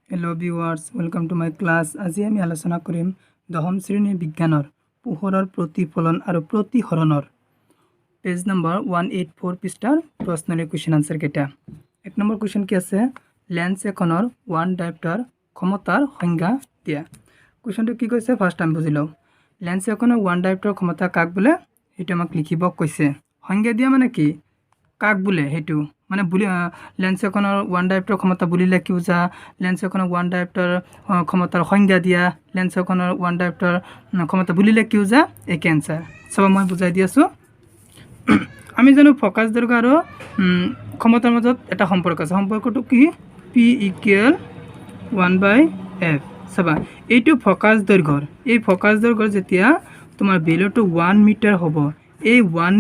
Hello viewers, welcome to my class. আজি আমি আলোচনা কৰিম দশম শ্ৰেণীৰ বিজ্ঞানৰ পোহৰৰ প্ৰতিফলন আৰু প্ৰতিহৰণৰ পেজ নম্বৰ 184 পৃষ্ঠাৰ প্ৰশ্নৰ কোৱেশ্চন আনসাৰ কেইটা। এক নম্বৰ কোৱেশ্চন কি আছে, লেন্স এখনৰ ওৱান ডায়োপ্টাৰ ক্ষমতাৰ সংজ্ঞা দিয়া। কোৱেশ্চনটো কি কৈছে ফাৰ্স্ট টাইম বুজি লও। লেন্স এখনৰ ওৱান ডায়োপ্টাৰ ক্ষমতা কাক বোলে সেইটো আমাক লিখিব কৈছে। সংজ্ঞা দিয়া মানে কি, কাক বোলে সেইটো মানে বুলি লেন্স এখনৰ ওৱান ডায়োপ্টাৰ ক্ষমতা বুলিলে কি বুজা, লেন্স এখনৰ ওৱান ডায়োপ্টাৰ ক্ষমতাৰ সংজ্ঞা দিয়া, লেন্স এখনৰ ওৱান ডায়োপ্টাৰ ক্ষমতা বুলিলে কি বুজা, একে আনসাৰ। সব মই বুজাই দি আছো। আমি জানো ফকাস দৈৰ্ঘ্য আৰু ক্ষমতাৰ মাজত এটা সম্পৰ্ক আছে। সম্পৰ্কটো কি, পি ইকুৱেল 1/f। চাবা এইটো ফকাস দৈৰ্ঘ্যৰ, এই ফকাস দৈৰ্ঘ্যৰ যেতিয়া তোমাৰ ভ্যালুটো 1 মিটাৰ হ'ব, এই 1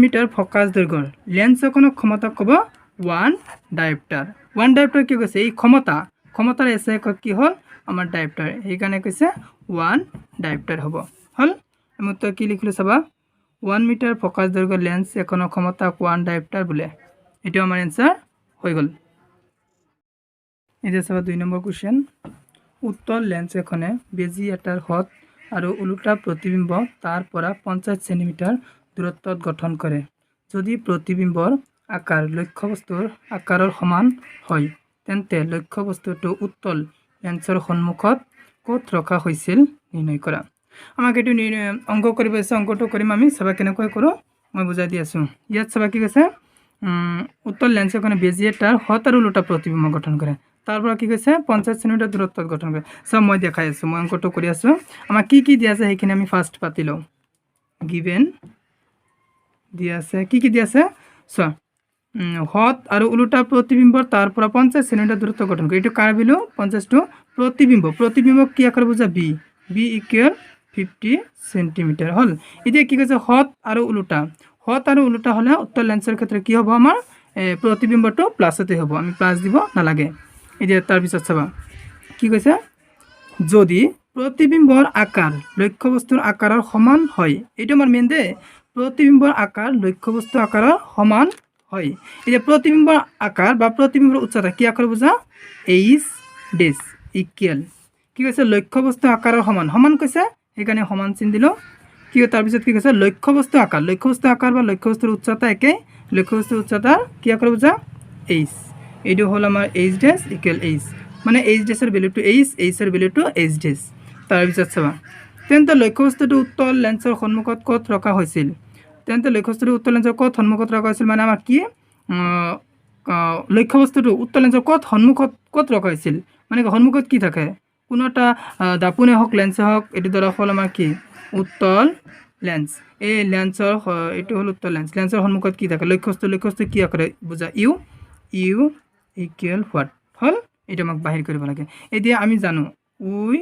মিটাৰ ফকাস দৈৰ্ঘ্যৰ লেন্স এখনৰ ক্ষমতা ক'ব 1 ডায়োপ্টাৰ। 1 ডায়োপ্টাৰ কি কৈছে, এই ক্ষমতাৰ এসে একক কি হ'ল আমাৰ ডায়োপ্টাৰ, সেইকাৰণে কৈছে 1 ডায়োপ্টাৰ হ'ব। হল আমি উত্তৰ কি লিখিলো চাবা, 1 মিটাৰ ফকাস দৈৰ্ঘ্যৰ লেন্স এখনৰ ক্ষমতা 1 ডায়োপ্টাৰ বোলে। এটা আমাৰ এনসাৰ হৈ গ'ল। এতিয়া চাবা 2 নম্বৰ কোৱেশ্চন, উত্তল লেন্স এখনে বেজি এটাৰ হত আৰু উল্টা প্ৰতিবিম্ব তাৰ পৰা 50 সেন্টিমিটাৰ দূৰত্বত গঠন কৰে। যদি প্ৰতিবিম্বৰ আকাৰ লক্ষ্যবস্তুৰ আকাৰৰ সমান হয় তেন্তে লক্ষ্যবস্তুটো উত্তল লেন্সৰ সন্মুখত ক'ত ৰখা হৈছিল নিৰ্ণয় কৰা। আমাক এইটো অংক কৰিব আছে, অংকটো কৰিম আমি। চাবা কেনেকৈ কৰো মই বুজাই দি আছো। ইয়াত চাবা কি কৈছে, উত্তল লেন্স এখনে বেজি এটাৰ হত আৰু উল্টা প্ৰতিবিম্ব গঠন কৰে, তাৰ পৰা কি কৈছে 50 সেন্টিমিটাৰ দূৰত্বত গঠন কৰে। সব মই দেখাই আছো, মই অংকটো কৰি আছো। আমাক কি কি দিয়া আছে সেইখিনি আমি ফাৰ্স্ট পাতি লও। গিভেন দিয়া আছে, কি দিয়া আছে চোৱা, হত আৰু উল্টা প্ৰতিবিম্বৰ তাৰ পৰা 50 সেন্টিমিটাৰ দূৰত্ব গঠন কৰে। এইটো কাৰ ভ্যালু 50 টো প্ৰতিবিম্বক কি আকাৰ বুজা, বি ইকুৱেল 50 সেন্টিমিটাৰ হল। এতিয়া কি কৈছে হত আৰু উল্টা হলে উত্তল লেন্সৰ ক্ষেত্ৰে কি হ'ব, আমাৰ প্ৰতিবিম্বটো প্লাছতে হ'ব, আমি প্লাছ দিব নালাগে। এতিয়া তাৰ পিছত চাবা কি কৈছে, যদি প্ৰতিবিম্বৰ আকাৰ লক্ষ্যবস্তুৰ আকাৰৰ সমান হয়, এইটো আমাৰ মেইন দে, প্ৰতিবিম্বৰ আকাৰ লক্ষ্যবস্তু আকাৰৰ সমান হয়। এতিয়া প্ৰতিবিম্বৰ আকাৰ বা প্ৰতিবিম্বৰ উচ্চতা কি আকাৰ বুজা, এইচ ডেছ ইকুৱেল কি কৈছে লক্ষ্যবস্তু আকাৰৰ সমান কৈছে, সেইকাৰণে সমান চিন দিলো। কি তাৰপিছত কি কৈছে লক্ষ্যবস্তু আকাৰ বা লক্ষ্যবস্তুৰ উচ্চতা একে, লক্ষ্যবস্তুৰ উচ্চতাৰ কি আকাৰ বুজা, এইচ। এইটো হ'ল আমাৰ এইচ ডেছ ইকুৱেল এইচ, মানে এইচ ডেছৰ ভ্যালুটো এইচ, এইচৰ ভ্যালুটো এইচ ডেছ। তাৰপিছত চাবা তেন্তে লক্ষ্যবস্তুটো উত্তল লেন্সৰ সন্মুখত ক'ত ৰখা হৈছিল, তেন্তে লক্ষ্যবস্তুটো উত্তল লেন্সৰ ক'ত সন্মুখত ৰখা হৈছিল মানে আমাৰ কি লক্ষ্যবস্তুটো উত্তল লেন্সৰ ক'ত ৰখা হৈছিল, মানে সন্মুখত কি থাকে, কোনো এটা দাপোনে হওক লেন্সে হওক, এইটো ধৰা হ'ল আমাৰ কি উত্তল লেন্স। এই লেন্সৰ এইটো হ'ল উত্তল লেন্স, লেন্সৰ সন্মুখত কি থাকে লক্ষ্যবস্তু কি আকাৰে বুজা, ইউ ইকুৱেল হোৱাট হল, এইটো আমাক বাহিৰ কৰিব লাগে। এতিয়া আমি জানো উই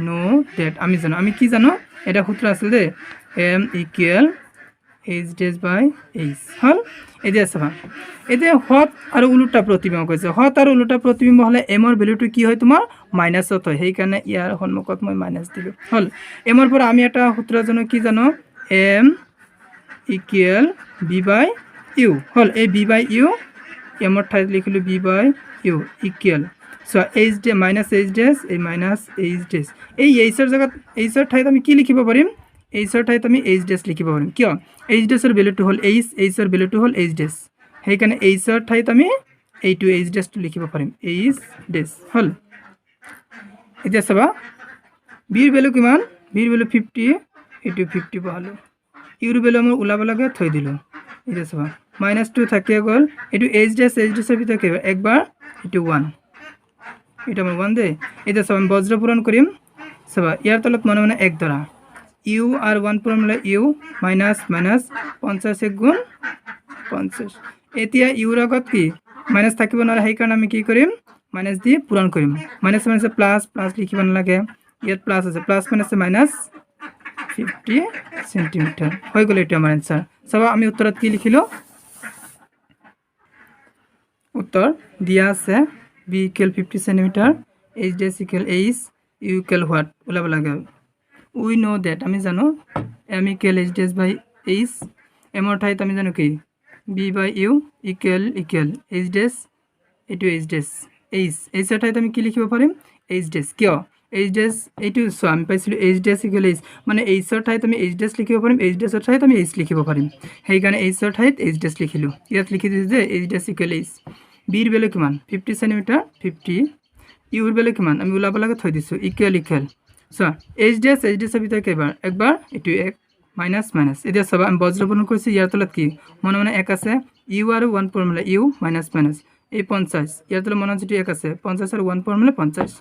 নো ডেট, আমি কি জানো, এটা সূত্ৰ আছিল দে, M equal H dash by H হল। এতিয়া চাবা, এতিয়া হত আৰু উল্টা প্ৰতিবিম্ব কৈছে, হত আৰু উল্টা প্ৰতিবিম্ব হলে এমৰ ভ্যালুটো কি হয় তোমাৰ মাইনাছত হয়, সেইকাৰণে ইয়াৰ সন্মুখত মই মাইনাছ দিলো হল। এমৰ পৰা আমি এটা সূত্ৰ জানো, কি জানো, M equal B by U হল। এই বি বাই ইউ এমৰ ঠাইত লিখিলো বি বাই ইউ ইকুৱেল চোৱা এইচ ডে মাইনাছ এইচ ডেছ, এই মাইনাছ এইচ ডেছ, এই এইচৰ জেগাত এইচৰ ঠাইত আমি কি লিখিব পাৰিম, এইচৰ ঠাইত আমি এইচ ডেছ লিখিব পাৰিম। কিয়, এইচ ডেছৰ ভ্যালুটো হ'ল এইচ, এইচৰ ভ্যালুটো হ'ল এইচ ডেছ, সেইকাৰণে এইচৰ ঠাইত আমি এইটো এইচ ডেছটো লিখিব পাৰিম, এইচ ডেছ হল। এতিয়া চাবা বিৰ ভ্যালু কিমান, বিৰ ভ্যালু 50, এইটো 50 বহালো, ইউৰ ভ্যালু আমাৰ ওলাব লাগে থৈ দিলো। এতিয়া চাবা -2 থাকিয়ে গ'ল, এইটো এইচ ডেছৰ ভিতৰত কি একবাৰ, এইটো 1, এটা আমাৰ 1 দে। এতিয়া চাবা আমি বজ্ৰ পূৰণ কৰিম, চাবা ইয়াৰ তলত মনে মনে 1 ধৰা, ইউ আর 1 পূরণ হলে ইউ মাইনাস 50 গুণ 50। এতিয়া ইউর আগত কি মাইনাস থাকিব না, সেইকাৰণে আমি কি কৰিম মাইনাস দি পূৰণ কৰিম। মাইনাস মাইনাস প্লাস, প্লাস লিখিব নালাগে, ইয়াত প্লাস আছে, প্লাস মাইনাস মাইনাস 50 সেন্টিমিটার হৈ গ'ল। এইটো আমাৰ এনসাৰ। চাবা আমি উত্তৰত কি লিখিলো, উত্তৰ দিয়া আছে B equal 50 centimetre, H dash equal H, U equal what ওলাব লাগে, উই নো দ্যাট আমি জানো M equal H dash by H, এমৰ ঠাইত আমি জানো কি B by U equal H dash, এইটো এইচ ডেছ, এইচৰ ঠাইত আমি কি লিখিব পাৰিম এইচ ডেছ কিয় এইচ ডেছ এইটো চোৱা আমি পাইছিলোঁ এইচ ডেছ ইকুৱেল এইচ মানে এইচৰ ঠাইত আমি এইচ ডেছ লিখিব পাৰিম এইচ ডেছৰ ঠাইত আমি এইচ লিখিব পাৰিম সেইকাৰণে এইচৰ ঠাইত এইচ ডেছ লিখিলোঁ ইয়াত লিখি দিছোঁ যে এইচ ডেছ ইকুৱেল এইচ বিৰ ভেলু কিমান 50 সেন্টিমিটাৰ 50 ইউৰ ভেলু কিমান আমি ওলাব লাগে থৈ দিছোঁ ইকুৱেল চোৱা এইচ ডেছৰ ভিতৰত কেইবাৰ একবাৰ এইটো এক মাইনাছ এতিয়া চাবা আমি বজ্ৰপূৰণ কৰিছোঁ ইয়াৰ তলত কি মনে মনে এক আছে ইউ আৰু 1 ফৰ্মুলা ইউ মাইনাছ এই 50 ইয়াৰ তলত মনত যিটো এক আছে 50 আৰু 1 ফৰ্মুলা 50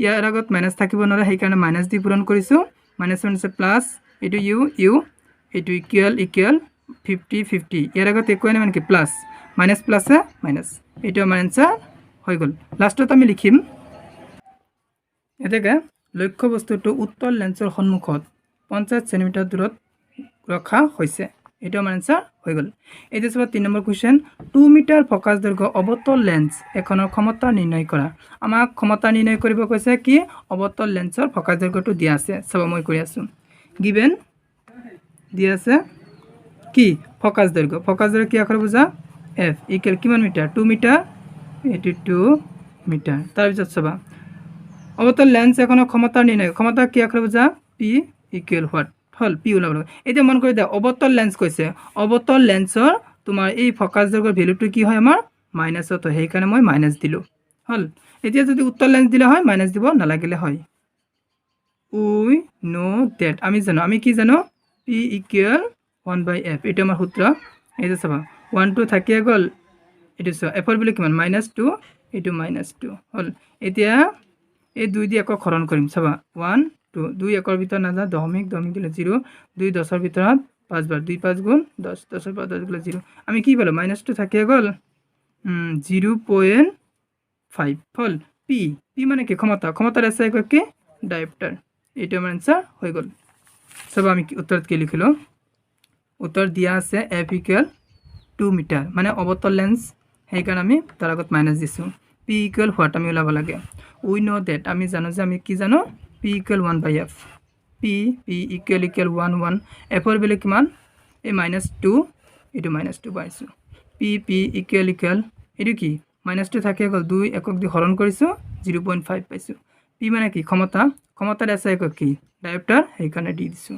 ইয়াৰ আগত মাইনাছ থাকিব নোৱাৰে সেইকাৰণে মাইনাছ দি পূৰণ কৰিছোঁ মাইনাছ প্লাছ এইটো ইউ এইটো ইকুৱেল 50 ইয়াৰ আগত একোৱে নাই মানে কি প্লাছ মাইনাছ প্লাছে মাইনাছ এইটো আমাৰ এনচাৰ হৈ গ'ল লাষ্টত আমি লিখিম এতেকে লক্ষ্য বস্তুটো উত্তল লেন্সৰ সন্মুখত 50 সেন্টিমিটাৰ দূৰত ৰখা হৈছে এইটো আমাৰ এনচাৰ হৈ গ'ল এতিয়া চাবা 3 নম্বৰ কোৱেশ্চন 2 মিটাৰ ফকাছ দৈৰ্ঘ্য অৱতল লেন্স এখনৰ ক্ষমতা নিৰ্ণয় কৰা আমাক ক্ষমতা নিৰ্ণয় কৰিব কৈছে কি অৱতল লেন্সৰ ফকাছ দৈৰ্ঘ্যটো দিয়া আছে চাবা মই কৰি আছো গিভেন দিয়া আছে কি ফকাছ দৈৰ্ঘ্য কি আখৰ বুজা f ইকুৱেল কিমান মিটাৰ 2 মিটাৰ এটো 2 মিটাৰ তাৰ পিছত চাবা অৱতল লেন্স এখনৰ ক্ষমতা নিৰ্ণয় ক্ষমতা কি আখৰ বুজা p equal what hall p ওলাব এতিয়া মন কৰি দা অৱতল লেন্স কৈছে অৱতল লেন্সৰ তোমাৰ এই ফকাছ দৈৰ্ঘ্যৰ ভ্যালুটো কি হয় আমাৰ মাইনাসত হয় সেইকাৰণে মই মাইনাস দিলো হল এতিয়া যদি উত্তল লেন্স দিলে হয় মাইনাস দিব নালাগিলে হয় উই নো দ্যাট আমি জানো আমি কি জানো p ইকুৱেল 1/f এটা আমাৰ সূত্র এই যে চাবা 1 2 থাকিয়ে গল এটো চ f এর ভ্যালু কিমান -2 এটো -2 হল এতিয়া এই 2 দি একক হৰণ কৰিম চাবা 1 2 2 একৰ ভিতৰত না যা দশমিক দিলে 0 2 10 এৰ ভিতৰত 5 বার 2 5 গুণ 10 10 এর পর 10 গুণ 0 আমি কি পেলাম -2 থাকিয়ে গল 0.5 হল p মানে কি ক্ষমতার এসআই কি ডায়োপ্টার এটা আমার आंसर হয়ে গল সব আমি উত্তরত কি লিখিলো উত্তর দিয়া আছে f ইকুয়াল 2 মিটার মানে অবতল লেন্স সেই কারণে আমি তার আগত মাইনাস দিছো p ইকুয়াল হোয়াট আমি ওলাব লাগে উই নো দ্যাট আমি জানো যে আমি কি জানো p equal 1/f p equal 1 1 f এর ভ্যালু কিমান এই -2 এটো -2 পাইছো p ইকুয়াল এটো কি -2 থাকে গল 2 একক দি হৰণ কৰিছো 0.5 পাইছো p মানে কি ক্ষমতাৰ এসআই একক কি ডায়োপ্টাৰ সেই কাৰণে দি দিছো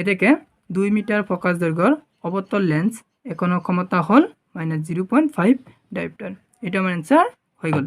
এতেকে 2 মিটাৰ ফকাছ দৈৰ্ঘ্যৰ অবতল লেন্স এখনৰ ক্ষমতা হল -0.5 ডায়োপ্টাৰ এটা আমাৰ आंसर হৈ গল